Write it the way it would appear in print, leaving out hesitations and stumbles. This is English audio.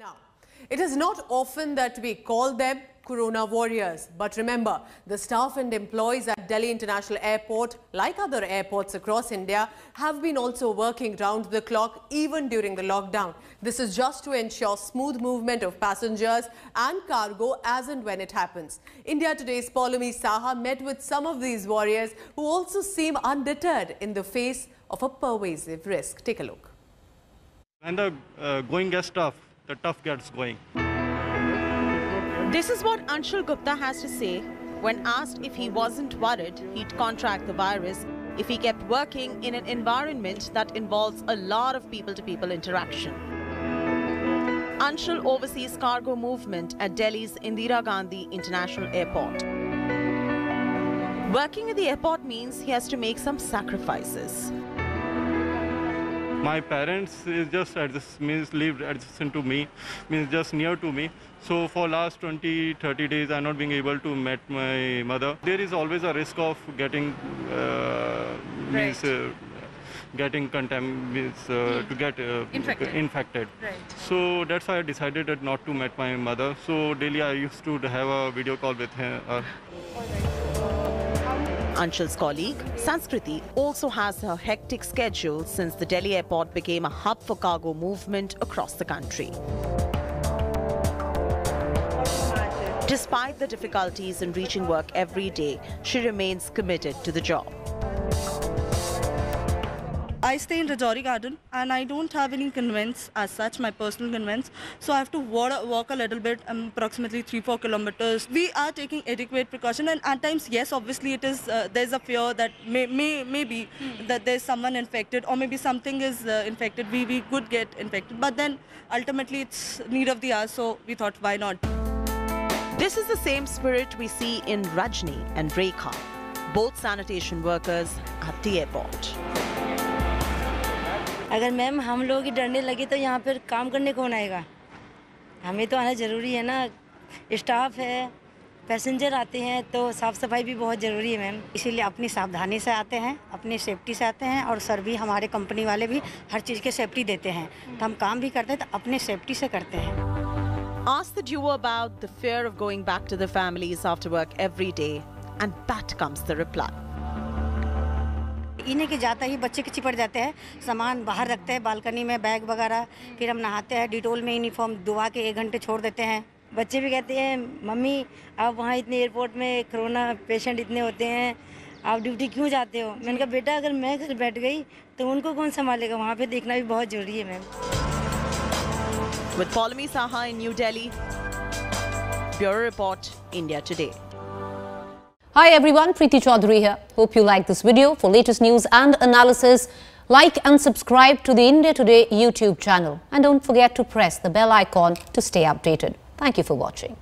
Now, it is not often that we call them Corona warriors, but remember, the staff and employees at Delhi International Airport, like other airports across India, have been also working round the clock even during the lockdown. This is just to ensure smooth movement of passengers and cargo as and when it happens. India Today's Poulomi Saha met with some of these warriors who also seem undeterred in the face of a pervasive risk. Take a look. When the going gets tough, the tough gets going. This is what Anshul Gupta has to say when asked if he wasn't worried he'd contract the virus if he kept working in an environment that involves a lot of people-to-people interaction. Anshul oversees cargo movement at Delhi's Indira Gandhi International Airport. Working at the airport means he has to make some sacrifices. My parents is just lived adjacent to me, means just near to me. So for last 20-30 days, I'm not being able to meet my mother. There is always a risk of getting getting infected. Right. So that's why I decided not to meet my mother. So daily I used to have a video call with her. Anshul's colleague, Sanskriti, also has a hectic schedule since the Delhi airport became a hub for cargo movement across the country. Despite the difficulties in reaching work every day, she remains committed to the job. I stay in Rajouri Garden and I don't have any conveyance as such, my personal conveyance. So I have to walk a little bit, approximately 3-4 kilometers. We are taking adequate precaution, and at times, yes, obviously it is, there's a fear that maybe that there's someone infected or maybe something is infected. We could get infected, but then ultimately it's need of the hour, so we thought, why not? This is the same spirit we see in Rajni and Rekha, both sanitation workers at the airport. अगर ma'am हम लोग ही डरने लगे तो यहाँ पर काम करने कौन आएगा? हमें तो आना ज़रूरी है ना, स्टाफ है, पैसेंजर आते हैं तो साफ़ सफाई भी बहुत ज़रूरी है मैम। इसीलिए अपनी सावधानी से आते हैं, अपनी सेफ्टी से आते हैं और सर भी हमारे कंपनी वाले भी हर चीज़ के सेफ्टी देते हैं। तो हम काम भी करते हैं तो अपने सेफ्टी से करते हैं। Ask the duo about the fear of going back to their families after work every day, and back comes the reply. इन्हें के जाता ही बच्चे के चिपट जाते हैं, सामान बाहर रखते हैं बालकनी में, बैग वगैरह, फिर हम नहाते हैं, डिटोल में यूनिफॉर्म धुआ के 1 घंटे छोड़ देते हैं। बच्चे भी कहते हैं मम्मी आप वहाँ इतने एयरपोर्ट में कोरोना पेशेंट इतने होते हैं, आप ड्यूटी क्यों जाते हो? मैंने कहा बेटा अगर मैं घर बैठ गई तो उनको कौन संभालेगा, वहाँ पे देखना भी बहुत ज़रूरी है ma'am. With Poulomi Saha in New Delhi, Bureau Report, India Today. Hi everyone, Preeti Chaudhary here. Hope you like this video. For latest news and analysis, like and subscribe to the India Today YouTube channel. And don't forget to press the bell icon to stay updated. Thank you for watching.